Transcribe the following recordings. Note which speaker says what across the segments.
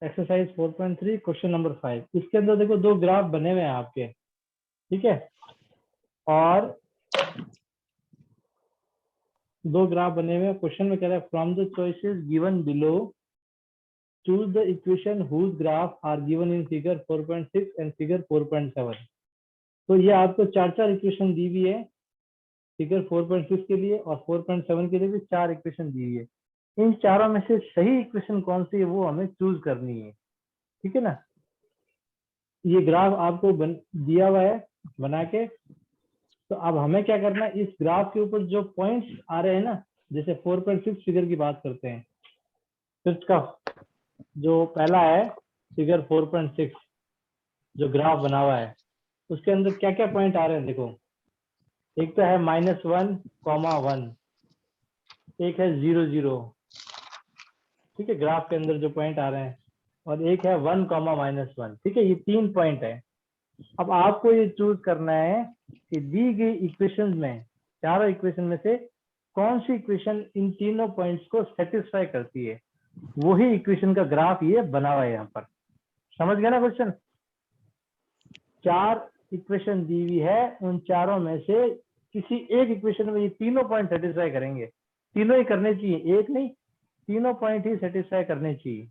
Speaker 1: Exercise 4.3 question number 5। इसके अंदर देखो दो ग्राफ बने हुए हैं आपके, ठीक है, और दो ग्राफ बने हुए हैं। क्वेश्चन में कह रहा है from the choices given below choose the equation whose graph are given in figure 4.6 and figure 4.7। तो ये आपको चार चार इक्वेशन दी हुई है फिगर 4.6 के लिए, और 4.7 के लिए भी चार इक्वेशन दी हुई है। इन चारों में से सही इक्वेशन कौन सी है वो हमें चूज करनी है, ठीक है ना। ये ग्राफ आपको दिया हुआ है बना के। तो अब हमें क्या करना है, इस ग्राफ के ऊपर जो पॉइंट्स आ रहे हैं ना, जैसे 4.6 फिगर की बात करते हैं, तो इसका जो पहला है फिगर 4.6 जो ग्राफ बना हुआ है, उसके अंदर क्या क्या पॉइंट आ रहे हैं देखो। एक तो है -1, 1, एक है 0, 0, ठीक है, ग्राफ के अंदर जो पॉइंट आ रहे हैं, और एक है 1, -1, ठीक है, ये 3 पॉइंट है। अब आपको ये चूज करना है कि दी गई इक्वेशन में, चारों इक्वेशन में से कौन सी इक्वेशन इन तीनों पॉइंट्स को सेटिस्फाई करती है, वही इक्वेशन का ग्राफ ये बना हुआ है यहाँ पर। समझ गया ना क्वेश्चन। चार इक्वेशन दी हुई है, उन चारों में से किसी एक इक्वेशन में ये तीनों पॉइंट सेटिस्फाई करेंगे। तीनों ही करने चाहिए, एक नहीं, तीनों पॉइंट ही सेटिस्फाई करने चाहिए।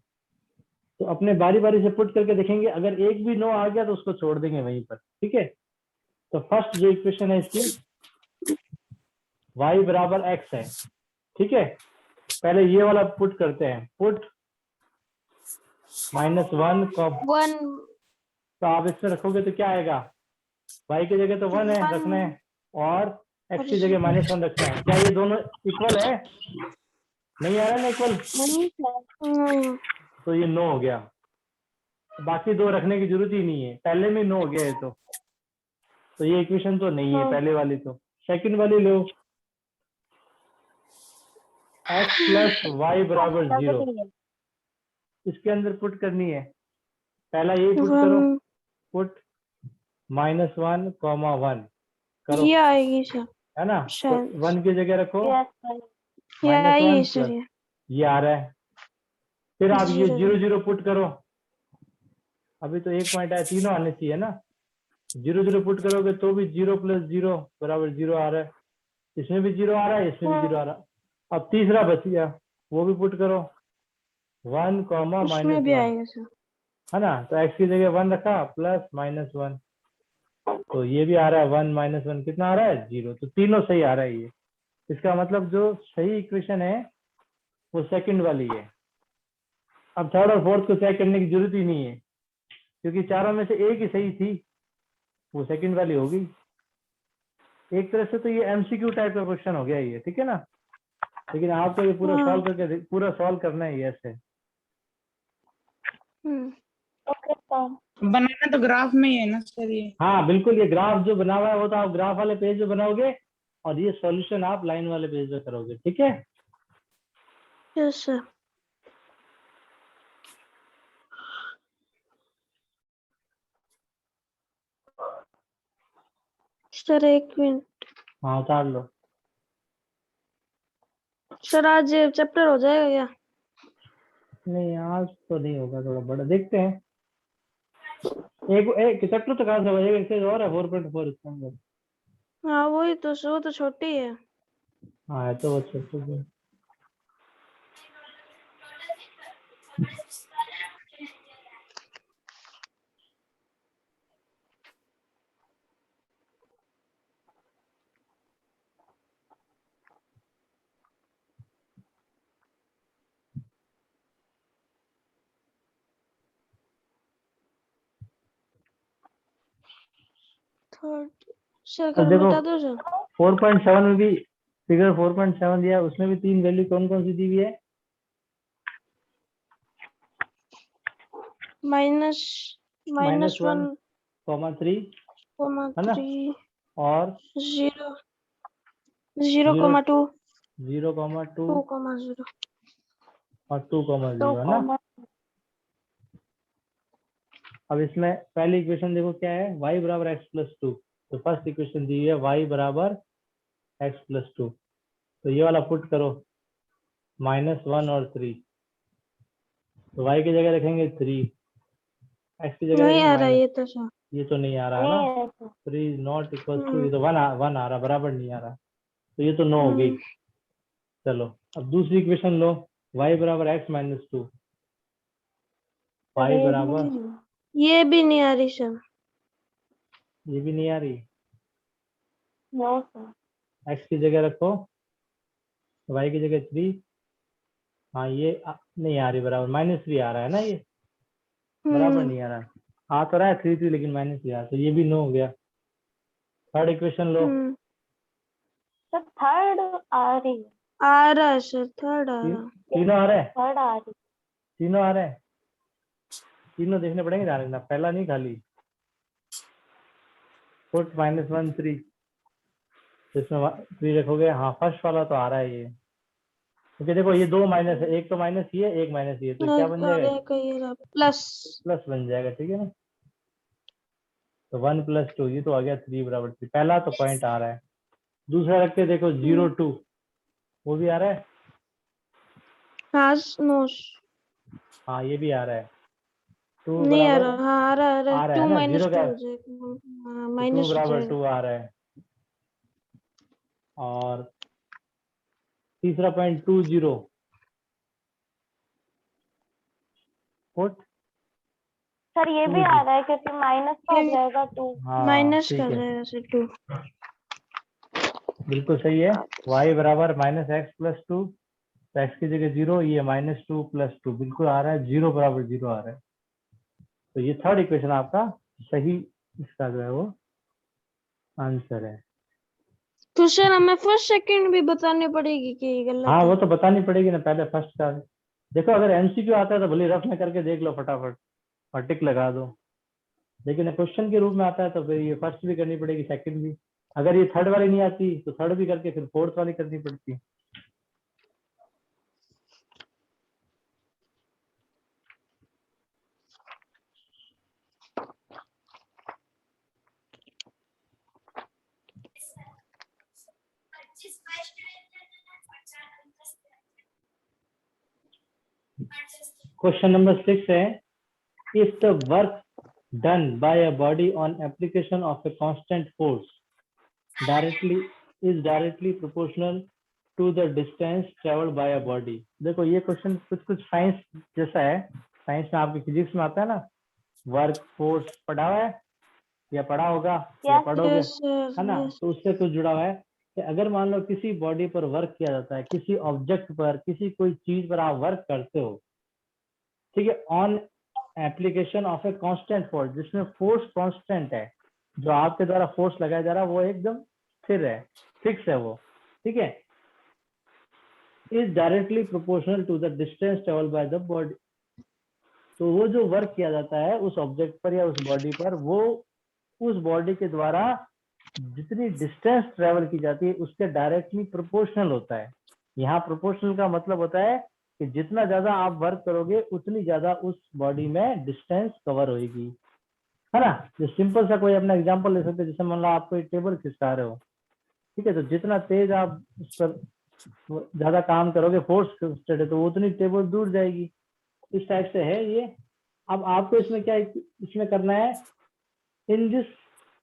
Speaker 1: तो अपने बारी बारी से पुट करके देखेंगे, अगर एक भी नो आ गया तो उसको छोड़ देंगे वहीं पर, ठीक है। तो फर्स्ट जो इक्वेशन है इसकी y बराबर x है, ठीक है। पहले ये वाला पुट करते हैं, पुट -1 को, तो आप इसमें रखोगे तो क्या आएगा, y की जगह तो 1 है रखना है, और x की जगह -1 रखना है। क्या ये दोनों इक्वल है? नहीं आ रहा ना इक्वल, तो ये नो हो गया। बाकी दो रखने की जरूरत ही नहीं है, पहले में नो हो गया है। तो ये इक्वेशन तो नहीं है पहले वाली। तो सेकंड वाली लो, x प्लस वाई बराबर 0, इसके अंदर पुट करनी है। पहला यही पुट करो, पुट -1, 1 करो,
Speaker 2: ये आएगी सर,
Speaker 1: है ना। तो 1 की जगह रखो
Speaker 2: ये आएगी
Speaker 1: -1
Speaker 2: सर,
Speaker 1: प्लस, ये आ रहा है। फिर आप ये 0, 0 पुट करो। अभी तो एक पॉइंट आया, तीनों आने चाहिए ना। 0, 0 पुट करोगे तो भी 0 प्लस 0 बराबर 0 आ रहा है। इसमें भी 0 आ रहा है, इसमें भी 0 आ रहा है। अब तीसरा बच गया, वो भी पुट करो, 1,
Speaker 2: उसमें भी
Speaker 1: -1,
Speaker 2: आएगा सर।
Speaker 1: है ना। तो x की जगह 1 रखा, प्लस -1, तो ये भी आ रहा है 1 -1, कितना आ रहा है 0। तो तीनों सही आ रहा है ये। इसका मतलब जो सही इक्वेशन है वो सेकंड वाली है। अब थर्ड और फोर्थ को चेक करने की जरूरत ही नहीं है, क्योंकि चारों में से एक ही सही थी, वो सेकंड वाली होगी। एक तरह से तो ये एमसीक्यू टाइप का क्वेश्चन हो गया ये, ठीक है ना। लेकिन आपको ये पूरा सॉल्व करके पूरा सॉल्व करना है ये ऐसे।
Speaker 3: बनाना तो ग्राफ में ही है ना सर ये।
Speaker 1: हाँ बिल्कुल, ये ग्राफ जो बना हुआ है वो तो आप ग्राफ वाले पेज में बनाओगे, और ये सॉल्यूशन आप लाइन वाले पेज में करोगे, ठीक है।
Speaker 2: Yes sir. सर एक मिनट,
Speaker 1: हाँ उतार लो।
Speaker 2: सर आज चैप्टर हो जाएगा क्या?
Speaker 1: नहीं आज तो नहीं होगा, थोड़ा बड़ा देखते हैं। एक चैप्टर तो कहाँ से होगा, एक एक्सरसाइज और है 4.4 इसके अंदर।
Speaker 2: हाँ वही तो, वो तो छोटी है।
Speaker 1: हाँ है तो वो छोटे से।
Speaker 2: थर्ड सर
Speaker 1: अब
Speaker 2: कर
Speaker 1: देखो
Speaker 2: बता दो सर।
Speaker 1: 4.7 में भी फिगर 4.7 दिया है, उसमें भी तीन वैल्यू कौन कौन सी दी हुई है?
Speaker 2: -1,
Speaker 1: -1, 3, है ना,
Speaker 2: 3,
Speaker 1: और
Speaker 2: 0, 0,2,
Speaker 1: 0,2
Speaker 2: 2,0
Speaker 1: और 2,0, है ना। अब इसमें पहली इक्वेशन देखो क्या है, y बराबर x प्लस 2। तो फर्स्ट इक्वेशन दी है y बराबर x प्लस 2, तो ये वाला पुट करो, -1 और 3, तो y की जगह रखेंगे 3, x की जगह
Speaker 2: नहीं
Speaker 1: रखेंगे
Speaker 2: आ रहा
Speaker 1: माइनस,
Speaker 2: ये तो सर।
Speaker 1: ये तो नहीं आ रहा है ना, 3 नॉट इक्वल टू, ये तो 1 आ रहा, बराबर नहीं आ रहा, तो ये तो नो हो गई। चलो अब दूसरी इक्वेशन लो, y बराबर x माइनस 2, y बराबर,
Speaker 2: ये भी नहीं आ रही सर।
Speaker 1: ये भी नहीं आ रही,
Speaker 2: नो सर।
Speaker 1: x की जगह रखो, y की जगह 3, हाँ ये नहीं आ रही बराबर, -3 आ रहा है ना, ये बराबर नहीं आ रहा, आ तो रहा है 3 लेकिन -3 आ रहा, तो ये भी नो हो गया। थर्ड इक्वेशन लो,
Speaker 2: सर थर्ड आ रही है। आ रहा है सर, थर्ड आ रहा।
Speaker 1: तीनों आ रहे हैं,
Speaker 2: थर्ड आ रही।
Speaker 1: तीनों आ रहे हैं, तीनों देखने पड़ेंगे, ध्यान रखना पहला नहीं खाली, पुट -1 3, इसमें 3 रखोगे, हाँ फर्स्ट वाला तो आ रहा है ये, क्योंकि देखो ये 2 माइनस है, एक तो माइनस ये, एक माइनस ये, तो क्या बन जाएगा,
Speaker 2: प्लस।
Speaker 1: प्लस बन जाएगा, ठीक है ना। तो 1 + 2, ये तो आ गया 3 बराबर 3, पहला तो पॉइंट आ रहा है। दूसरा रख के देखो 0 2, वो भी आ रहा है,
Speaker 2: हाँ नो
Speaker 1: हाँ ये भी आ रहा है, 2
Speaker 2: नहीं आ
Speaker 1: बराबर
Speaker 2: रहा। हाँ आ रहा है,
Speaker 1: आ रहा
Speaker 2: 2
Speaker 1: है ना,
Speaker 2: माइनस
Speaker 1: जीरो
Speaker 2: 2
Speaker 1: क्या,
Speaker 2: हो जाएगा। हाँ
Speaker 1: तो 2
Speaker 2: माइनस हो
Speaker 1: बराबर
Speaker 2: जाएगा।
Speaker 1: 2 आ रहा है। और तीसरा पॉइंट 2 0, पुट
Speaker 2: सर ये भी आ रहा है क्योंकि माइनस का हो जाएगा 2।
Speaker 1: हाँ
Speaker 2: माइनस
Speaker 1: ठीक
Speaker 2: कर
Speaker 1: है,
Speaker 2: रहे हैं सर 2।
Speaker 1: बिल्कुल सही है, y बराबर -x + 2, तो x की जगह 0, ये -2 + 2 बिल्कुल आ रहा है, 0 बराबर 0 आ रहा है, तो ये थर्ड इक्वेशन आपका सही, इसका जो है वो आंसर है।
Speaker 2: तो सर हमें फर्स्ट सेकंड भी बतानी पड़ेगी कि ये गलत
Speaker 1: हाँ
Speaker 2: है।
Speaker 1: वो तो बतानी पड़ेगी ना, पहले फर्स्ट का देखो, अगर एमसीक्यू आता है तो भले रफ में करके देख लो फटाफट और टिक लगा दो, लेकिन क्वेश्चन के रूप में आता है तो फिर ये फर्स्ट भी करनी पड़ेगी, सेकंड भी, अगर ये थर्ड वाली नहीं आती तो थर्ड भी करके फिर फोर्थ वाली करनी पड़ती। क्वेश्चन नंबर 6 है, if the work done by a body on application of a constant force directly proportional to the distance traveled by a body। देखो ये क्वेश्चन कुछ साइंस जैसा है, साइंस में आपकी फिजिक्स में आता है ना, वर्क फोर्स पढ़ा हुआ है या पढ़ा होगा या पढ़ोगे, है ना, तो उससे कुछ जुड़ा हुआ है कि अगर मान लो किसी बॉडी पर वर्क किया जाता है, किसी ऑब्जेक्ट पर, किसी कोई चीज पर आप वर्क करते हो, ठीक है, on application of a constant force, जिसमें फोर्स कांस्टेंट है, जो आपके द्वारा फोर्स लगाया जा रहा है वो एकदम स्थिर है, फिक्स है वो, ठीक है, is directly proportional to the distance travel by the body. तो वो जो वर्क किया जाता है उस ऑब्जेक्ट पर या उस बॉडी पर, वो उस बॉडी के द्वारा जितनी डिस्टेंस ट्रेवल की जाती है उसके डायरेक्टली प्रोपोर्शनल होता है। यहाँ प्रोपोर्शनल का मतलब होता है कि जितना ज्यादा आप वर्क करोगे उतनी ज्यादा उस बॉडी में डिस्टेंस कवर होगी, है ना। जो सिंपल सा कोई अपना एग्जांपल ले सकते हैं, जैसे मान लो आप कोई टेबल खिसका रहे हो, ठीक है, तो जितना तेज आप उस पर ज्यादा काम करोगे, फोर्स है, तो उतनी टेबल दूर जाएगी, इस टाइप से है ये। अब आपको इसमें क्या इसमें करना है, in this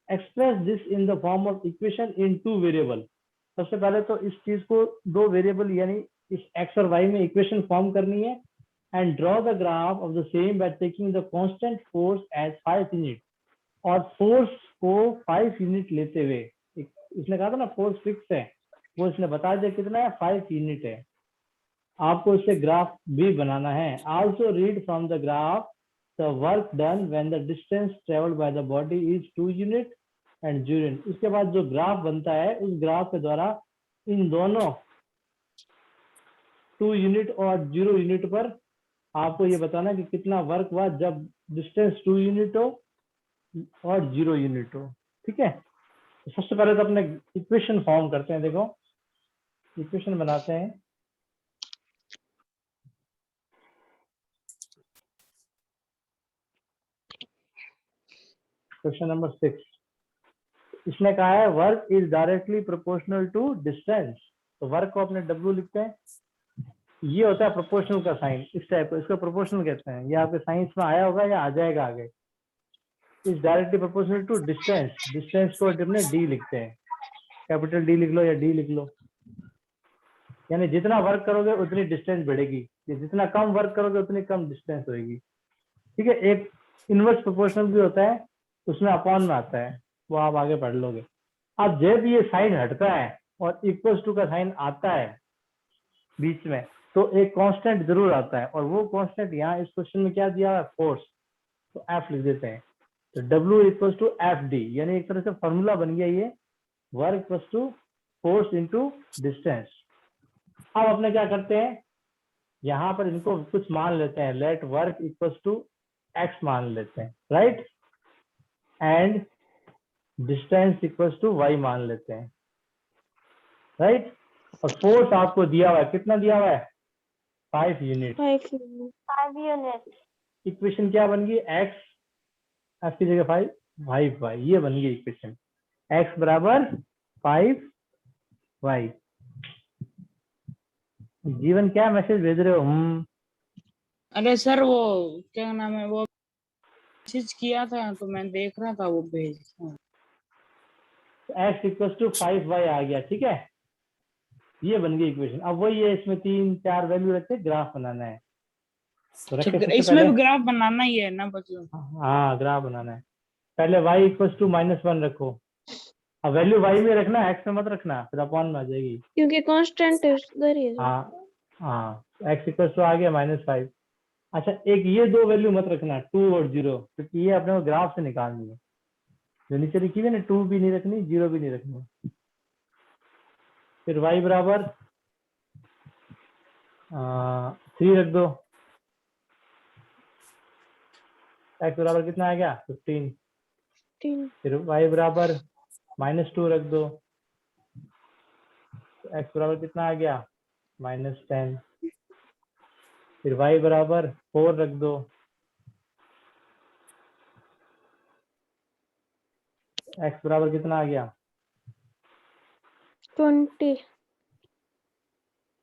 Speaker 1: express this in the form of equation in 2 variable. सबसे पहले तो इस चीज को 2 वेरिएबल यानी इस x और y में इक्वेशन फॉर्म करनी है, and draw the graph of the same by taking the constant force as 5 unit, और फोर्स को 5 यूनिट लेते हुए, इसने कहा था ना फोर्स फिक्स है, वो इसने बता दिया कितना है, 5 यूनिट है, आपको इससे ग्राफ भी बनाना है। Also read from the graph the work done when the distance traveled by the body is 2 unit and 0 unit। उसके बाद जो ग्राफ बनता है उस ग्राफ के द्वारा इन दोनों 2 यूनिट और 0 यूनिट पर आपको ये बताना कि कितना वर्क हुआ जब डिस्टेंस 2 यूनिट हो और 0 यूनिट हो, ठीक है। तो सबसे पहले तो अपने इक्वेशन फॉर्म करते हैं, देखो इक्वेशन बनाते हैं। क्वेश्चन नंबर 6, इसने कहा है work is directly proportional to distance, तो वर्क को अपने W लिखते हैं, ये होता है प्रोपोर्शनल का साइन, इस टाइप का, इसको प्रोपोर्शनल कहते हैं। ये आपके साइंस में आया होगा या आ जाएगा आगे। Is directly proportional to distance, distance को अपने डी लिखते हैं, कैपिटल डी लिख लो या डी लिख लो। यानी जितना वर्क करोगे उतनी डिस्टेंस बढ़ेगी, जितना कम वर्क करोगे उतनी कम डिस्टेंस होगी। ठीक है। एक इनवर्स प्रोपोर्शनल भी होता है, उसमें अपॉन में आता है, वो आप आगे पढ़ लोगे। अब जब ये साइन हटता है और इक्वल्स टू का साइन आता है बीच में, तो एक कांस्टेंट जरूर आता है, और वो कांस्टेंट यहाँ इस क्वेश्चन में क्या दिया है, फोर्स, तो एफ लिख देते हैं। तो W equals to F D, यानी एक तरह से फॉर्मूला बन गया ये, work equals to force into distance. अब अपने क्या करते हैं, यहाँ पर इनको कुछ मान लेते हैं, let work equals to X मान लेते हैं, right, and distance equals to Y मान लेते हैं, राइट। और फोर्स आपको दिया हुआ है, कितना दिया हुआ है, 5 यूनिट।
Speaker 2: 5 यूनिट।
Speaker 1: इक्वेशन क्या बन गई, एक्स एफ की जगह 5 वाई, ये बन गई इक्वेशन, एक्स बराबर 5 वाई। जीवन क्या मैसेज भेज रहे हो?
Speaker 3: अरे सर वो क्या नाम है, वो मैसेज किया था तो मैं देख रहा था वो page.
Speaker 1: X equal to 5 y आ गया, ठीक है, ये बन गई इक्वेशन। अब वही है, इसमें 3-4 वैल्यू रखते, ग्राफ बनाना है। तो रखे सबसे
Speaker 3: इसमें
Speaker 1: पहले
Speaker 3: भी ग्राफ बनाना ही है ना बच्चों?
Speaker 1: हाँ ग्राफ बनाना है। पहले y इक्वल टू -1 रखो। अब वैल्यू y में रखना, x में मत रखना, फिर अपॉन में आ जाएगी,
Speaker 2: क्योंकि कांस्टेंट उधर ही है।
Speaker 1: हाँ हाँ। x इक्वल टू आ गया -5। अच्छा, एक ये दो वैल्यू मत रखना, 2 और 0, क्योंकि ये अपने को ग्राफ से निकालनी है। जो नीचे लिखी हुई है ना, 2 भी नहीं रखनी, 0 भी नहीं रखनी। फिर y बराबर 3 रख दो। x बराबर कितना आ गया, 15। फिर y बराबर -2 रख दो। x बराबर कितना आ गया, -10। फिर y बराबर 4 रख दो। x बराबर कितना आ गया,
Speaker 2: 20।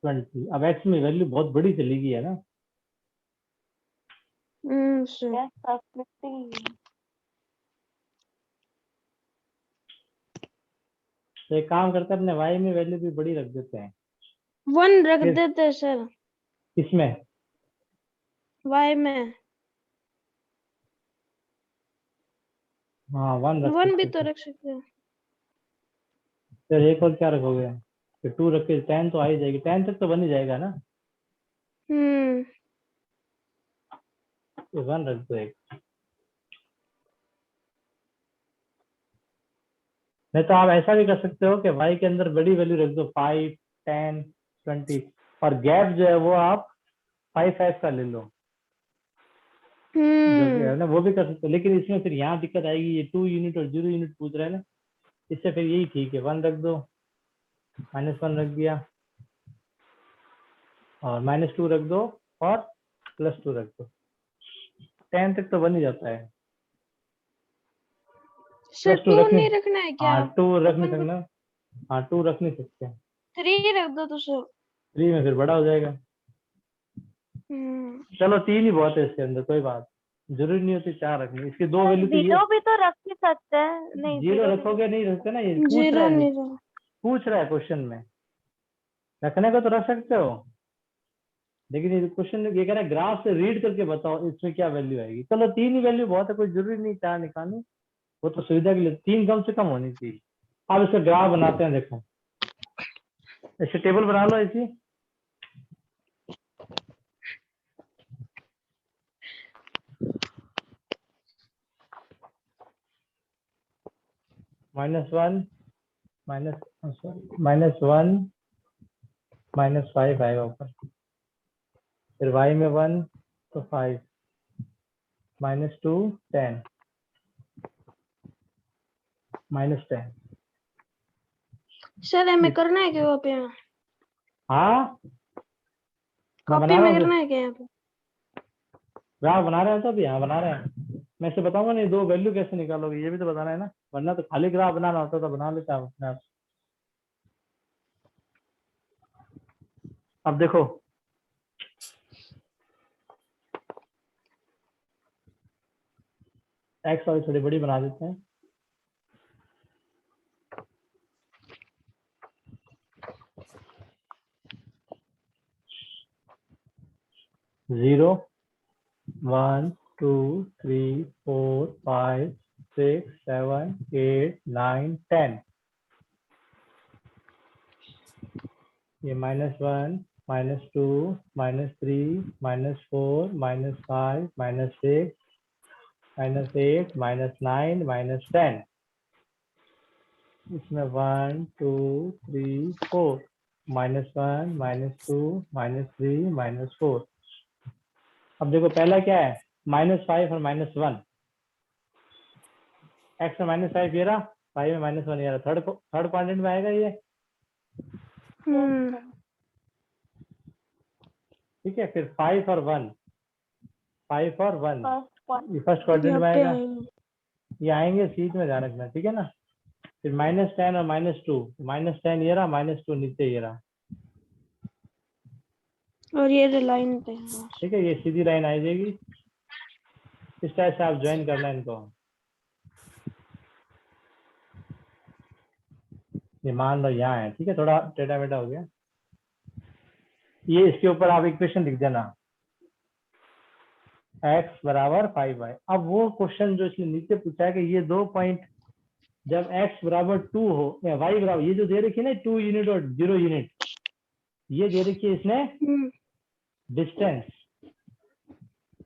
Speaker 1: 20। अब x में वैल्यू बहुत बड़ी चली गई है ना, तो एक काम करते हैं, अपने y में वैल्यू भी बड़ी रख देते हैं।
Speaker 2: 1 रख देते हैं सर,
Speaker 1: किसमें,
Speaker 2: y में।
Speaker 1: हाँ 1 रख
Speaker 2: 1 भी
Speaker 1: सकते
Speaker 2: तो
Speaker 1: हैं।
Speaker 2: रख सकते हैं।
Speaker 1: फिर एक और क्या रखोगे, फिर 2 रख के 10 तो आ ही जाएगी, 10 तक तो बन ही जाएगा ना। 1 रख दो एक। नहीं तो आप ऐसा भी कर सकते हो कि y के अंदर बड़ी वैल्यू रख दो, 5, 10, 20, और गैप जो है वो आप 5 का ले लो, जो कि है ना, वो भी कर सकते हो। लेकिन इसमें फिर यहाँ दिक्कत आएगी, ये 2 यूनिट और 0 यूनिट पूछ रहे हैं ना, इससे फिर यही ठीक है, 1 रख दो, -1 रख दिया, और -2 रख दो, और +2 रख दो। 10 तक तो बन ही जाता है।
Speaker 2: सर
Speaker 1: +2
Speaker 2: 2
Speaker 1: रखने,
Speaker 2: नहीं रखना है क्या?
Speaker 1: हाँ 2 रख नहीं सकना, हाँ 2 रख नहीं सकते,
Speaker 2: 3 रख दो तो सर।
Speaker 1: 3 में फिर बड़ा हो जाएगा। चलो 3 ही बहुत है इसके अंदर, कोई बात जरूरी नहीं होती 4 रखनी, इसकी 2 वैल्यू तो ये।
Speaker 2: 0 भी तो रख ही सकते हैं। नहीं
Speaker 1: 0 रखोगे, नहीं रखते ना, ये पूछ रहा
Speaker 2: 0
Speaker 1: है,
Speaker 2: नहीं
Speaker 1: पूछ रहा है क्वेश्चन में, रखने को तो रख सकते हो, लेकिन ये क्वेश्चन ये कह रहा है ग्राफ से रीड करके बताओ इसमें क्या वैल्यू आएगी। चलो 3 ही वैल्यू बहुत है, कोई जरूरी नहीं 4 निकालनी, वो तो सुविधा के लिए 3 कम से कम होनी चाहिए। अब इसका ग्राफ बनाते हैं, देखो ऐसे टेबल बना लो ऐसी, -1 -5 आएगा ऊपर, फिर y में 1 तो 5, -2 10, -10।
Speaker 2: सर हमें करना है क्या वहाँ पे?
Speaker 1: हाँ मैं
Speaker 2: कॉपी
Speaker 1: बना रहा
Speaker 2: में
Speaker 1: हूँ,
Speaker 2: करना है क्या यहाँ पे?
Speaker 1: ग्राफ बना रहे हैं, तो अभी यहाँ बना रहे हैं, मैं इसे बताऊंगा नहीं, 2 वैल्यू कैसे निकालोगे ये भी तो बताना है ना, वरना तो खाली ग्राफ बनाना होता तो बना लेता हूँ अपने आप। अब देखो एक्स वाली थोड़ी बड़ी बना देते हैं। जीरो, 1 2 3 4 5 6 7 8 9 10। ये -1 -2 -3 -4 -5 -6 -8 -9 -10। इसमें 1 2 3 4 -1 -2 -3 -4। अब देखो पहला क्या है, -5 और -1। एक्स में -5 ये रहा, 5 में -1 ये रहा। थर्ड क्वाड्रेंट में आएगा ये। ठीक है, फिर 5 और 1, 5 और 1 ये फर्स्ट क्वाड्रेंट में आएगा। ये आएंगे सीध में, ध्यान रखना, ठीक है ना। फिर -10 और -2, -10 ये रहा, -2 नीचे ये रहा।
Speaker 2: और ये लाइन पे है।
Speaker 1: ठीक है, ये सीधी लाइन आ जाएगी। इस टाइप से आप ज्वाइन करना है इनको। ये मान लो यहाँ है, ठीक है, थोड़ा टेढ़ा मेढ़ा हो गया। ये इसके ऊपर आप इक्वेशन लिख देना, x बराबर 5y। अब वो क्वेश्चन जो इसने नीचे पूछा है कि ये 2 पॉइंट जब x बराबर 2 हो या y बराबर, ये जो दे रखी है ना 2 यूनिट और 0 यूनिट, ये दे रखी है इसने डिस्टेंस।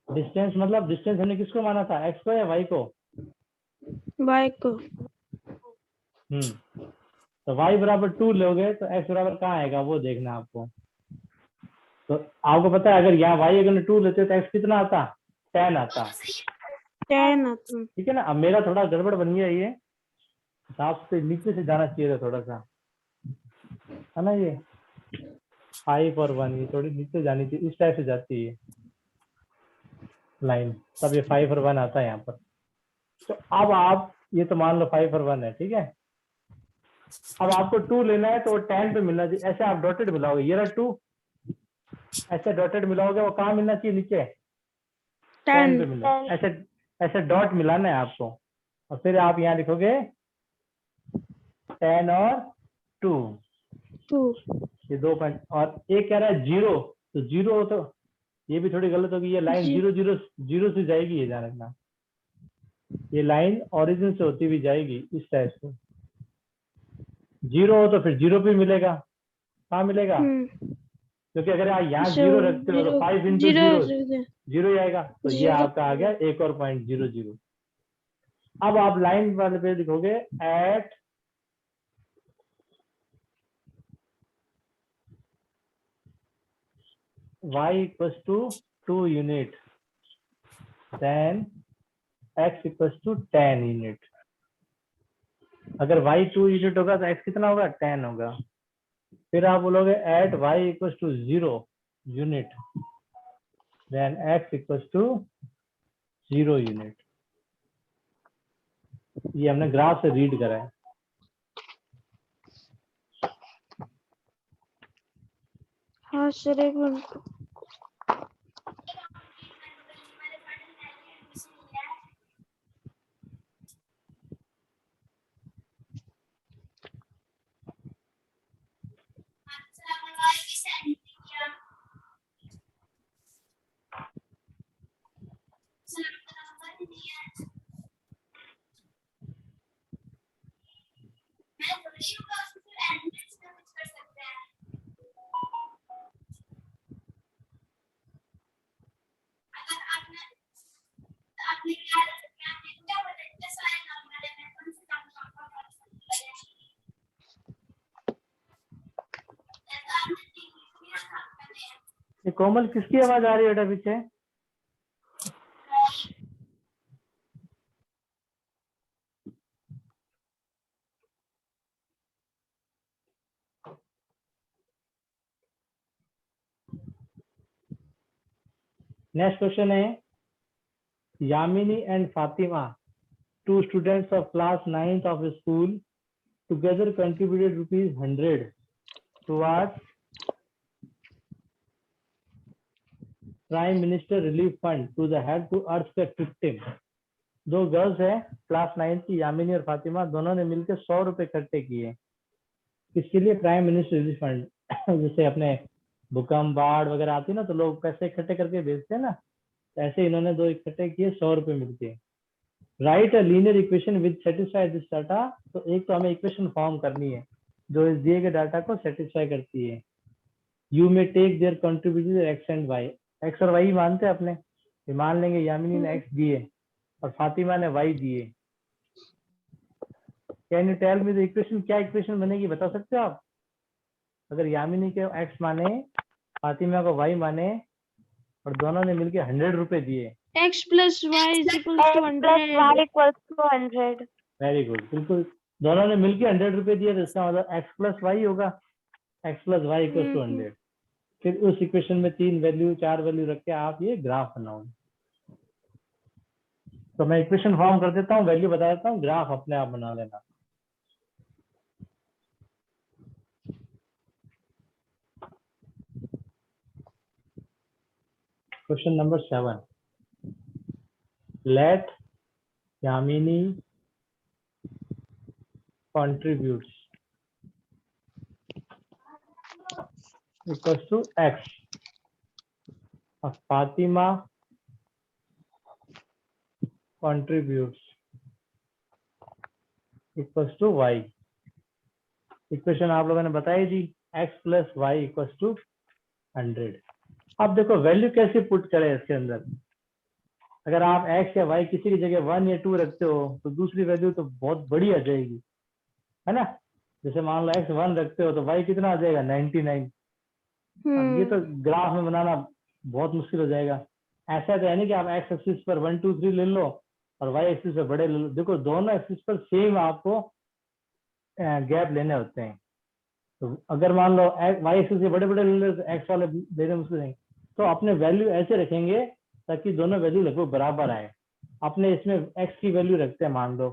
Speaker 1: डिस्टेंस मतलब डिस्टेंस हमने किसको माना था, x को या y को?
Speaker 2: y को।
Speaker 1: तो y बराबर 2 लोगे तो x बराबर कहाँ आएगा वो देखना आपको। तो आपको पता है अगर यहाँ y अगर 2 लेते तो x कितना आता, 10 आता।
Speaker 2: 10 आता।
Speaker 1: ठीक है ना। अब मेरा थोड़ा गड़बड़ बन गया, ये हिसाब से नीचे से जाना चाहिए था थोड़ा सा, है ना। ये 5 और 1 ये थोड़ी नीचे जानी चाहिए, इस टाइप से जाती है लाइन, तब ये 5 और 1 आता है यहाँ पर। तो अब आप ये तो मान लो 5 और 1 है, ठीक है। अब आपको 2 लेना है तो वो 10 पे मिलना चाहिए। ऐसे आप डॉटेड मिलाओगे, ये रहा 2, ऐसे डॉटेड मिलाओगे, वो कहाँ मिलना चाहिए, नीचे 10 पे मिलना। ऐसे ऐसे डॉट मिलाना है आपको, और फिर आप यहाँ लिखोगे 10 और 2, ये 2 पॉइंट। और एक कह रहा है 0, तो 0 हो तो ये भी थोड़ी गलत होगी। ये लाइन 0 0 0 से जाएगी, ये ध्यान रखना। ये लाइन ओरिजिन से होती हुई जाएगी इस टाइप से। 0 हो तो फिर 0 पे मिलेगा, कहाँ मिलेगा, क्योंकि अगर आप यहाँ 0 रखते हो तो 5 इंटू 0 0 ही आएगा। तो ये आपका आ गया एक और पॉइंट 0 0। अब आप लाइन वाले पे लिखोगे eight y equals to 2 unit, then x equals to 10 unit। अगर y 2 यूनिट होगा तो x कितना होगा, 10 होगा। फिर आप बोलोगे eight y equals to 0 unit, then x equals to 0 unit। ये हमने ग्राफ से रीड करा है।
Speaker 2: हाँ सर, एक मिनट।
Speaker 1: ये कोमल किसकी आवाज आ रही है बेटा पीछे? नेक्स्ट क्वेश्चन है, Yamini and Fatima, 2 students of class 9th of school, together contributed ₹100 towards Prime Minister Relief Fund to the Help to Earthquake Victim. दो गर्ल्स है क्लास 9 की, यामिनी और फातिमा, दोनों ने मिलकर 100 रुपए इकट्ठे किए। किसके लिए? Prime minister relief fund. जैसे अपने भूकंप बाढ़ वगैरह आती है ना, तो लोग पैसे इकट्ठे करके भेजते हैं ना, तो ऐसे इन्होंने दो इकट्ठे किए 100 रुपए मिलके। Right a linear equation with satisfy this data. तो एक तो हमें इक्वेशन फॉर्म करनी है जो इस दिए गए डाटा को सेटिस्फाई करती है। You may take their contribution X and Y. X और वाई मानते हैं अपने, ये मान लेंगे यामिनी ने एक्स दिए और फातिमा ने वाई दिए। Can you tell me the equation? क्या इक्वेशन बनेगी बता सकते हो आप? अगर यामिनी के एक्स माने, फातिमा को वाई माने और दोनों ने मिलके 100 रुपए दिए।
Speaker 2: x plus y is equals to 100.
Speaker 4: y equals to 100.
Speaker 1: Very good, बिल्कुल। दोनों ने मिलके 100 रुपए दिए, तो इसका मतलब एक्स प्लस वाई होगा, X plus Y equal to 100। फिर उस इक्वेशन में 3 वैल्यू 4 वैल्यू रख के आप ये ग्राफ बनाओगे। तो मैं इक्वेशन फॉर्म कर देता हूँ, वैल्यू बता देता हूँ, ग्राफ अपने आप बना लेना। Question number 7, let Yamini contributes equals to x और Fatima contributes equals to y। Equation आप लोगों ने बताई थी, x plus Y equals to 100। अब देखो वैल्यू कैसे पुट करें इसके अंदर। अगर आप x या y किसी की जगह 1 या 2 रखते हो तो दूसरी वैल्यू तो बहुत बड़ी आ जाएगी, है ना। जैसे मान लो x 1 रखते हो तो y कितना आ जाएगा? 99। अब ये तो ग्राफ में बनाना बहुत मुश्किल हो जाएगा। ऐसा तो है नहीं कि आप x एक्सिस पर 1 2 3 ले लो और y एक्सिस पर बड़े ले लो। देखो दोनों एक्सिस पर सेम आपको गैप लेने होते हैं। तो अगर मान लो y एक्सिस से बड़े बड़े ले लो तो x वाले लेने मुश्किल है। तो अपने वैल्यू ऐसे रखेंगे ताकि दोनों वैल्यू लगभग बराबर आए। अपने इसमें x की वैल्यू रखते हैं, मान लो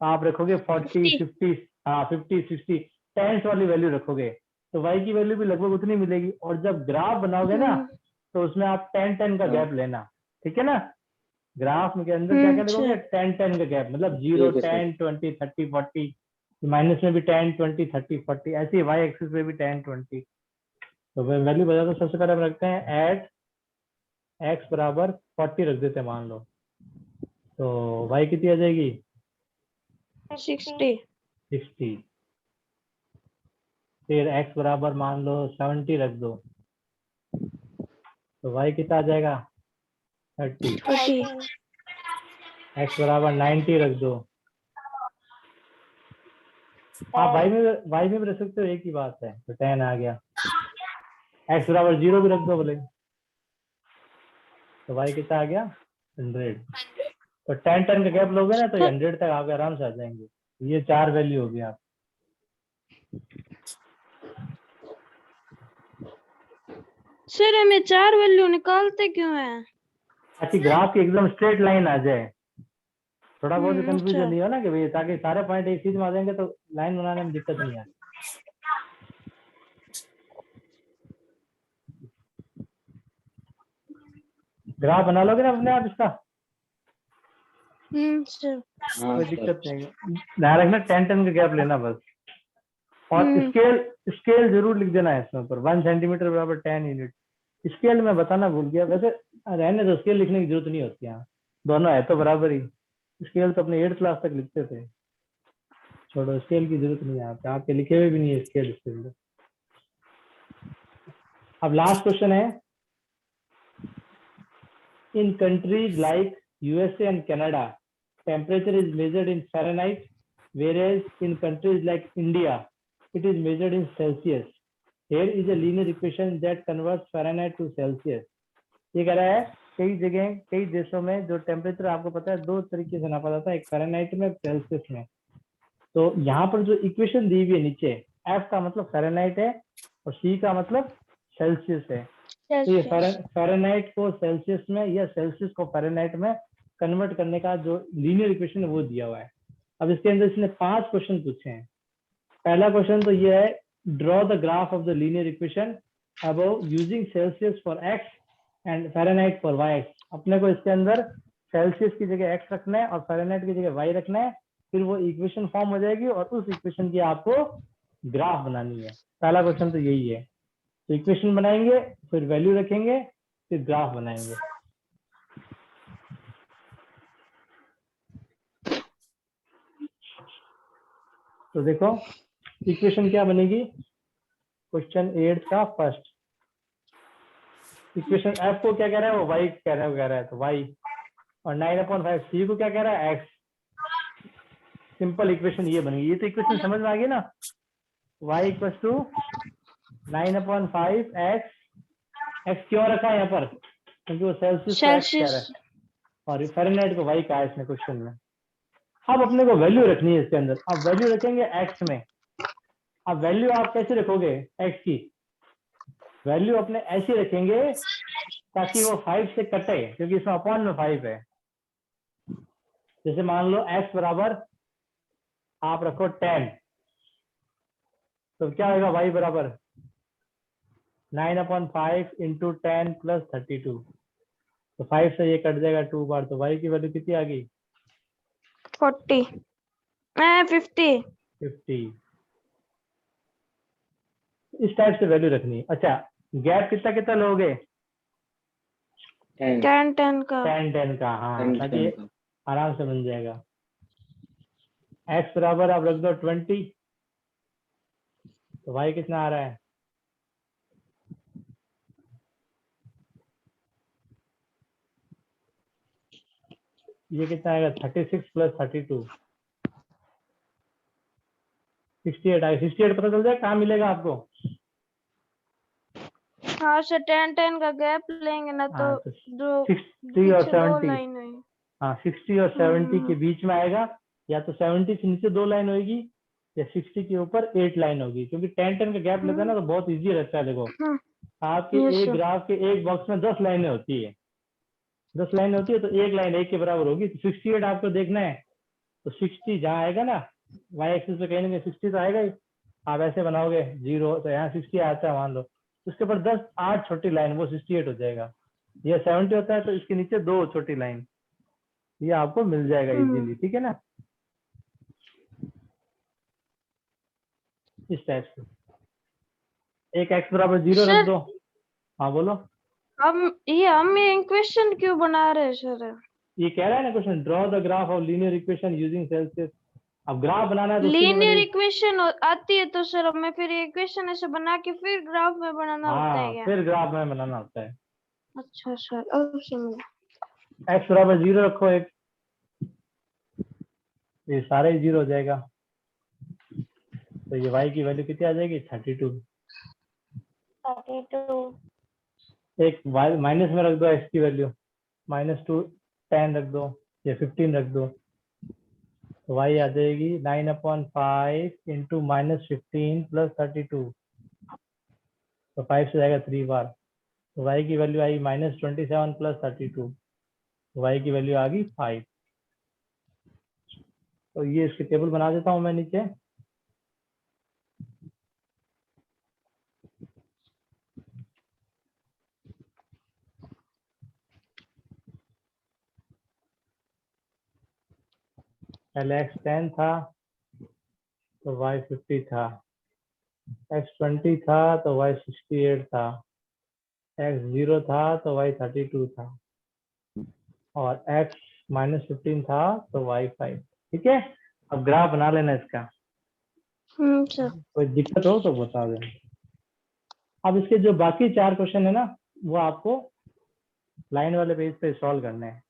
Speaker 1: आप रखोगे 40 50, हाँ 50 60 टेंस वाली वैल्यू रखोगे तो y की वैल्यू भी लगभग उतनी मिलेगी। और जब ग्राफ बनाओगे ना तो उसमें आप 10 10 का गैप लेना, ठीक है ना। ग्राफ में के अंदर क्या क्या लिखोगे? 10 10 का गैप, मतलब 0 10 20 30 40, माइनस में भी 10 20 30 40, ऐसे ही y एक्सिस पे भी 10 20। तो वैल्यू बता दो। सबसे पहले हम रखते हैं एट x बराबर 40 रख देते हैं मान लो, तो y कितनी आ जाएगी? 60। फिर x बराबर मान लो 70 रख दो, तो y कितना आ जाएगा? 30। x बराबर 90 रख दो। आप y में भी रख सकते हो, एक ही बात है। तो 10 आ गया। x बराबर 0 भी रख दो बोले, तो y कितना आ गया? 100। तो 10 10 का गैप लोगे ना तो 100 तक आप आराम से आ जाएंगे। ये 4 वैल्यू हो गई आप।
Speaker 2: सर हमें 4 वैल्यू निकालते क्यों है?
Speaker 1: ताकि ग्राफ की एकदम स्ट्रेट लाइन आ जाए, थोड़ा बहुत कंफ्यूजन नहीं हो ना कि भाई, ताकि सारे पॉइंट एक चीज में आ जाएंगे तो लाइन बनाने में दिक्कत नहीं आती। ग्राफ बना लोगे ना अपने आप इसका,
Speaker 2: सर
Speaker 1: कोई दिक्कत नहीं है। ध्यान रखना 10 10 का गैप लेना बस। और स्केल जरूर लिख देना है इसमें पर 1 सेंटीमीटर बराबर 10 यूनिट। स्केल में बताना भूल गया, वैसे रहने तो स्केल लिखने की जरूरत नहीं होती है, दोनों है तो बराबर ही। स्केल तो अपने 8th क्लास तक लिखते थे, छोड़ो स्केल की जरूरत नहीं है, आपके लिखे हुए भी नहीं है स्केल इसके अंदर। अब लास्ट क्वेश्चन है, in countries like USA and Canada temperature is measured in Fahrenheit, whereas in countries like India it is measured in Celsius. Here is a linear equation that converts Fahrenheit to Celsius. ये कह रहा है कई जगह कई देशों में जो टेम्परेचर आपको पता है दो तरीके से नापा जाता है, एक फ़ारेनहाइट में, सेल्सियस में। तो यहाँ पर जो इक्वेशन दी हुई है नीचे, F का मतलब फ़ारेनहाइट है और C का मतलब सेल्सियस है। तो ये फ़ारेनहाइट को सेल्सियस में या सेल्सियस को फ़ारेनहाइट में कन्वर्ट करने का जो लीनियर इक्वेशन है वो दिया हुआ है। अब इसके अंदर इसने 5 क्वेश्चन पूछे हैं। पहला क्वेश्चन तो ये है, draw the graph of the linear equation above using Celsius for x and Fahrenheit for y। अपने को इसके अंदर सेल्सियस की जगह x रखना है और फ़ारेनहाइट की जगह y रखना है, फिर वो इक्वेशन फॉर्म हो जाएगी और उस इक्वेशन की आपको ग्राफ बनानी है। पहला क्वेश्चन तो यही है। तो इक्वेशन बनाएंगे, फिर वैल्यू रखेंगे, फिर ग्राफ बनाएंगे। तो देखो इक्वेशन क्या बनेगी, क्वेश्चन 8 का फर्स्ट इक्वेशन f को क्या कह रहा है, वो y कह रहा है तो y, और 9/5 c को क्या कह रहा है, x। सिंपल इक्वेशन ये बनेगी। ये तो इक्वेशन समझ में आ गई ना, y इक्वल टू 9/5 x क्यों रखा है यहाँ पर, क्योंकि वो सेल्सियस को x कह रहा है और फ़ारेनहाइट को y कहा है इसने क्वेश्चन में। अब अपने को वैल्यू रखनी है इसके अंदर। अब वैल्यू रखेंगे x में। अब वैल्यू आप कैसे रखोगे, x की वैल्यू अपने ऐसे रखेंगे ताकि वो 5 से कटे, क्योंकि इसमें अपॉन में 5 है। जैसे मान लो x बराबर आप रखो 10, तो क्या होगा y बराबर 9/5 इंटू 10 प्लस 32। तो 5 से ये कट जाएगा 2 बार, तो y की वैल्यू कितनी आ गई, 50। इस टाइप से वैल्यू रखनी है। अच्छा गैप कितना कितना लोगे,
Speaker 2: 10 का
Speaker 1: 10 का, हाँ, ताकि आराम से बन जाएगा। x बराबर आप रख दो 20, तो y कितना आ रहा है, ये कितना आएगा 36 प्लस 32, 68 आएगा। 68 पता चल जाए कहाँ मिलेगा आपको।
Speaker 2: हाँ सर 10 का गैप लेंगे ना तो
Speaker 1: हाँ, तो
Speaker 2: जो
Speaker 1: 60 और
Speaker 2: पीछे दो
Speaker 1: 70,
Speaker 2: लाइन है।
Speaker 1: हाँ 60 और 70 के बीच में आएगा, या तो 70 से नीचे 2 लाइन होगी या 60 के ऊपर 8 लाइन होगी, क्योंकि 10 का गैप लेता है ना तो बहुत इजी रहता है। देखो आपके
Speaker 2: Yes,
Speaker 1: एक
Speaker 2: sir.
Speaker 1: ग्राफ के एक बॉक्स में 10 लाइनें होती है, 10 लाइनें होती है, तो एक लाइन एक के बराबर होगी। तो 68 आपको देखना है, तो 60 जहाँ आएगा ना y एक्सिस पे कहीं ना कहीं 60 तो आएगा ही। आप ऐसे बनाओगे 0, तो यहाँ 60 आता है मान लो, उसके ऊपर 8 छोटी लाइन, वो 68 हो जाएगा। ये 70 होता है तो इसके नीचे 2 छोटी लाइन, ये आपको मिल जाएगा इजीली, ठीक है ना, इस टाइप से। एक x बराबर 0 रख
Speaker 2: सर
Speaker 1: दो। हाँ बोलो।
Speaker 2: हम ये इक्वेशन क्यों बना रहे हैं सर?
Speaker 1: ये कह रहा है ना question, draw the graph of linear equation using Celsius. अब ग्राफ बनाना है तो उसके लिए
Speaker 2: लीनियर
Speaker 1: मैंने,
Speaker 2: इक्वेशन आती है तो सर हमें फिर इक्वेशन ऐसे बना के फिर ग्राफ में बनाना होता है
Speaker 1: हाँ
Speaker 2: क्या?
Speaker 1: फिर ग्राफ में बनाना होता है।
Speaker 2: अच्छा सर अब समझ।
Speaker 1: x बराबर 0 रखो एक, ये सारे ही 0 हो जाएगा, तो ये y की वैल्यू कितनी आ जाएगी, 32।
Speaker 4: 32।
Speaker 1: एक y माइनस में रख दो x की वैल्यू, -2 10 रख दो या 15 रख दो, तो y आ जाएगी 9/5 इंटू -15 प्लस 32, तो 5 से जाएगा 3 बार, तो y की वैल्यू आई -27 प्लस 32, तो y की वैल्यू आ गई 5। तो ये इसकी टेबल बना देता हूँ मैं नीचे। पहले x 10 था तो y 50 था, x 20 था तो y 68 था, x 0 था तो y 32 था, और x -15 था तो y 5। ठीक है, अब ग्राफ बना लेना इसका,
Speaker 2: सर
Speaker 1: कोई दिक्कत हो तो बता देना। अब इसके जो बाकी 4 क्वेश्चन है ना, वो आपको लाइन वाले पेज पे सॉल्व करने हैं।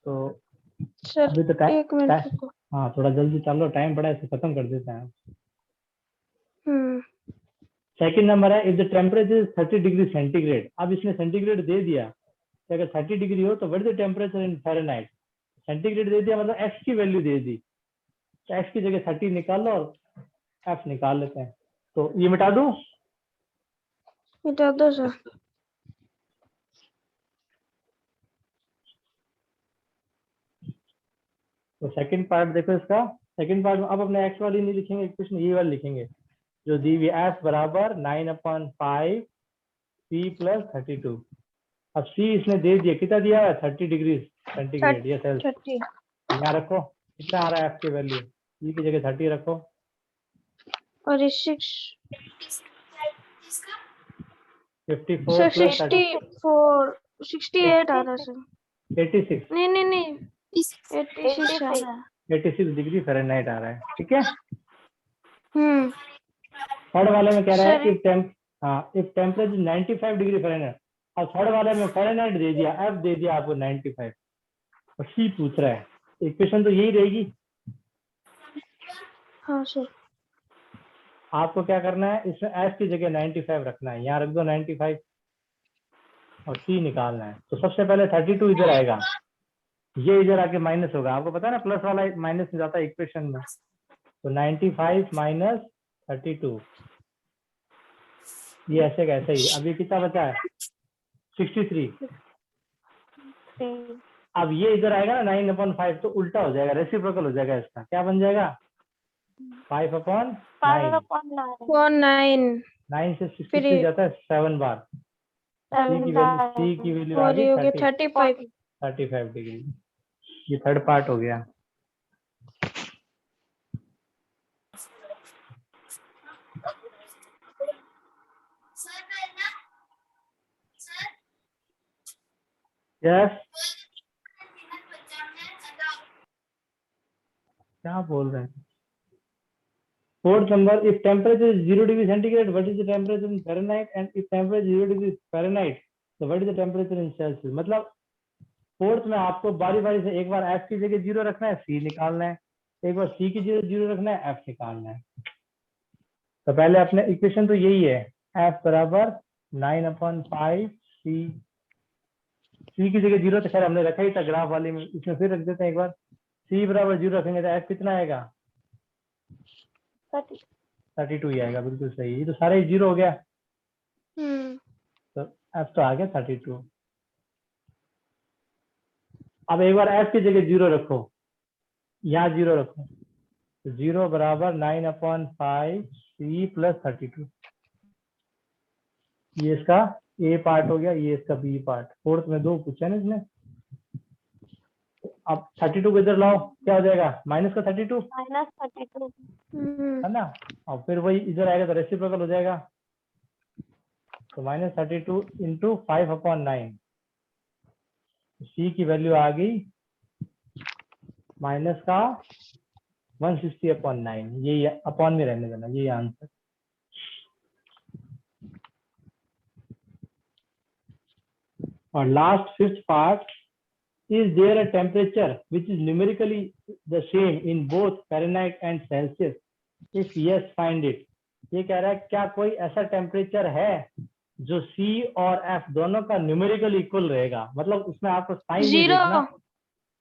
Speaker 1: तो
Speaker 2: सर
Speaker 1: अभी तो
Speaker 2: एक मिनट रुको।
Speaker 1: हाँ थोड़ा जल्दी चलो, टाइम पड़ा है, इसे खत्म कर देते हैं। सेकंड नंबर है, if the temperature is 30 degree centigrade. अब इसने सेंटीग्रेड दे दिया, तो अगर 30 डिग्री हो तो what is the temperature in Fahrenheit. Centigrade दे दिया मतलब x की वैल्यू दे दी, तो x की जगह 30 निकाल लो और f निकाल लेते हैं। तो ये मिटा दूं,
Speaker 2: मिटा दो सर।
Speaker 1: तो सेकंड पार्ट देखो इसका। सेकंड पार्ट में अब अपने x वाली नहीं लिखेंगे इक्वेशन, ये वाली लिखेंगे जो दी हुई f बराबर 9/5 p प्लस 32। अब सी इसने दे दिया, कितना दिया है 30 डिग्री सेंटीग्रेड, ये सेल्स
Speaker 2: 30
Speaker 1: यहाँ रखो, कितना आ रहा है एफ की वैल्यू, ई की जगह 30 रखो,
Speaker 2: और 6
Speaker 1: 54
Speaker 2: सर
Speaker 1: प्लस
Speaker 2: 64 68 आ रहा है सर।
Speaker 1: 86
Speaker 2: नहीं 86 आ रहा है।
Speaker 1: 86 डिग्री फ़ारेनहाइट आ रहा है, ठीक है।
Speaker 2: हम्म
Speaker 1: थर्ड वाले में कह रहा है
Speaker 2: sir
Speaker 1: if temperature 95 degree Fahrenheit, और थर्ड वाले में फ़ारेनहाइट दे दिया, एफ दे दिया आपको 95, और सी पूछ रहा है, इक्वेशन तो यही रहेगी।
Speaker 2: हाँ सर।
Speaker 1: आपको क्या करना है, इसमें एफ की जगह 95 रखना है, यहाँ रख दो 95, और सी निकालना है। तो सबसे पहले 32 इधर आएगा, ये इधर आके माइनस होगा, आपको पता है ना प्लस वाला माइनस में जाता है इक्वेशन में, तो 95 माइनस 32, ये ऐसे का ऐसे ही। अभी कितना बचा है 63, अब ये इधर आएगा ना 9/5, तो उल्टा हो जाएगा, रेसिप्रोकल हो जाएगा, इसका क्या बन जाएगा 5/9,
Speaker 2: 9
Speaker 1: 9 से 63
Speaker 2: फिर
Speaker 1: जाता है 7 बार, सी की वैल्यू आ
Speaker 2: और
Speaker 1: गई
Speaker 2: ये हो गया 35।
Speaker 1: 35 डिग्री। ये थर्ड पार्ट हो गया। यस, क्या बोल रहे हैं। Fourth number, if temperature is 0 degree centigrade, what is the temperature in Fahrenheit, and if temperature 0 degree Fahrenheit, तो what is the temperature in Celsius. मतलब फोर्थ में आपको बारी बारी से एक बार एफ की जगह 0 रखना है, सी निकालना है, एक बार सी की जगह 0 रखना है, एफ निकालना है। तो पहले अपने इक्वेशन तो यही है, एफ बराबर 9/5 सी, सी की जगह 0 तो खैर हमने रखा ही था ग्राफ वाले में, इसमें फिर रख देते हैं एक बार, सी बराबर 0 रखेंगे तो एफ कितना आएगा 32 ही आएगा, बिल्कुल सही, ये तो सारा ही 0 हो गया, तो एफ तो आ गया 32। अब एक बार एफ की जगह 0 रखो, यहाँ 0 रखो, तो 0 बराबर 9/5 सी प्लस 32, ये इसका ए पार्ट हो गया, ये इसका बी पार्ट। फोर्थ में 2 पूछा ना इसने। अब 32 को इधर लाओ, क्या हो जाएगा माइनस का 32 है ना, और फिर वही इधर आएगा तो रेसिप्रोकल हो जाएगा, तो -32 इंटू 5/9, सी की वैल्यू आ गई माइनस का 160/9, ये अपॉन में रहने देना, ये आंसर। और last fifth part, is there a temperature which is numerically the same in both Fahrenheit and Celsius? If yes, find it. ये कह रहा है क्या कोई ऐसा टेम्परेचर है जो C और F दोनों का न्यूमेरिकल इक्वल रहेगा, मतलब उसमें आपको साइन नहीं
Speaker 2: 0
Speaker 1: देखना।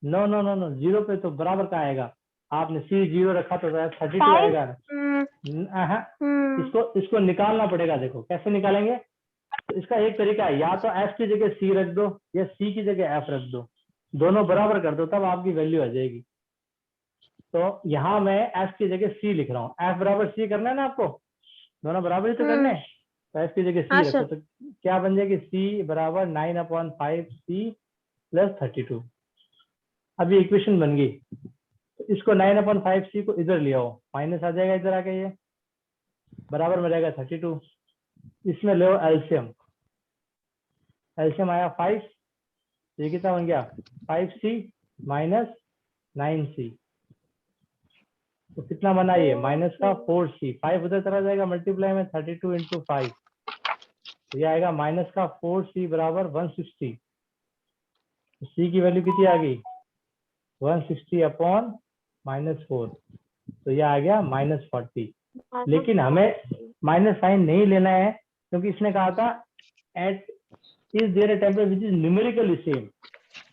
Speaker 1: नो नो नो नो, 0 पे तो बराबर का आएगा, आपने C 0 रखा तो F 32 आएगा। इसको निकालना पड़ेगा, देखो कैसे निकालेंगे। तो इसका एक तरीका है, या तो F की जगह C रख दो या C की जगह F रख दो, दोनों बराबर कर दो, तब आपकी वैल्यू आ जाएगी। तो यहाँ मैं F की जगह C लिख रहा हूँ, F बराबर C करना है ना आपको, दोनों बराबर ही तो करने हैं, तो F की जगह C रखो, तो क्या बन जाएगी C बराबर 9/5 C प्लस 32। अब ये इक्वेशन बन गई, तो इसको 9/5 C को इधर ले आओ, माइनस आ जाएगा इधर आके, ये बराबर में रहेगा 32, इसमें ले एलसीएम, एलसीएम आया 5, ये कितना बन गया 5C माइनस 9C, तो कितना बना ये माइनस का 4C, 5 उधर चला जाएगा मल्टीप्लाई में 32 इंटू 5, तो ये आएगा माइनस का 4C बराबर 160, तो C की वैल्यू कितनी आ गई 160/-4, तो ये आ गया -40। लेकिन हमें माइनस साइन नहीं लेना है, क्योंकि इसने कहा था at is there a temperature which is numerically same,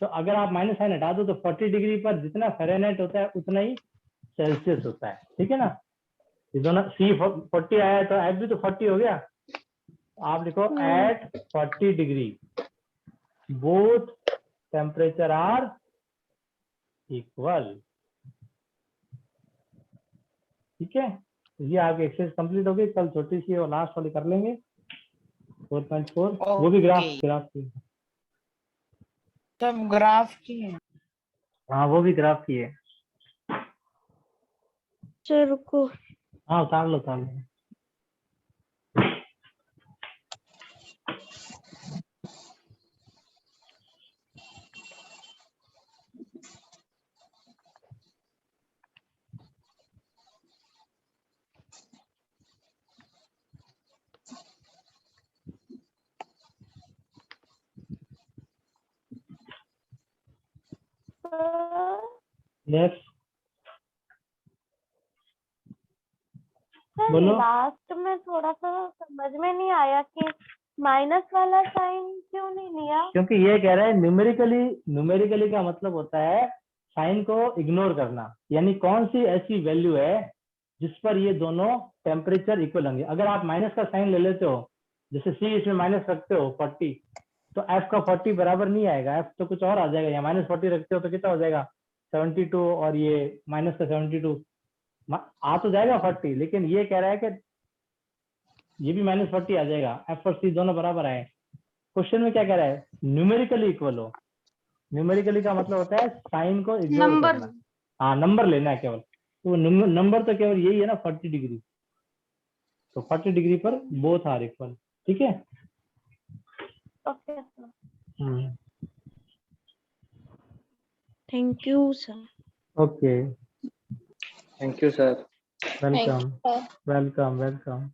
Speaker 1: तो अगर आप माइनस साइन हटा दो तो 40 डिग्री पर जितना फ़ारेनहाइट होता है उतना ही सेल्सियस होता है, ठीक है ना। ये दोनों C 40 आया तो F भी तो 40 हो गया, आप लिखो at 40 degree both temperature are equal, ठीक है। ये आपकी एक्सरसाइज कंप्लीट हो गई, कल छोटी सी और लास्ट वाली कर लेंगे 4.4, वो भी ग्राफ की।
Speaker 3: सब ग्राफ की है।
Speaker 1: हाँ वो भी ग्राफ की है।
Speaker 2: सर रुको।
Speaker 1: हाँ उतार लो उतार लो। यस बोलो।
Speaker 4: लास्ट में थोड़ा सा समझ में नहीं आया कि माइनस वाला साइन क्यों नहीं लिया।
Speaker 1: क्योंकि ये कह रहा है न्यूमेरिकली, न्यूमेरिकली का मतलब होता है साइन को इग्नोर करना, यानी कौन सी ऐसी वैल्यू है जिस पर ये दोनों टेम्परेचर इक्वल होंगे। अगर आप माइनस का साइन ले लेते हो, जैसे सी इसमें माइनस रखते हो 40, तो एफ का 40 बराबर नहीं आएगा, एफ तो कुछ और आ जाएगा। या माइनस 40 रखते हो तो कितना हो जाएगा 72, और ये माइनस का 72 आ तो जाएगा 40, लेकिन ये कह रहा है कि ये भी माइनस 40 आ जाएगा, एफ और सी दोनों बराबर आए। क्वेश्चन में क्या कह रहा है, न्यूमेरिकली इक्वल हो। न्यूमेरिकली का मतलब होता है साइन को इग्नोर
Speaker 2: नंबर
Speaker 1: करना। हाँ नंबर लेना है केवल, तो नंबर तो केवल यही है ना 40 डिग्री, तो 40 डिग्री पर बोथ आर इक्वल। ठीक है।
Speaker 4: Okay sir.
Speaker 2: Thank you sir.
Speaker 1: Okay
Speaker 5: thank you sir.
Speaker 1: Welcome welcome welcome.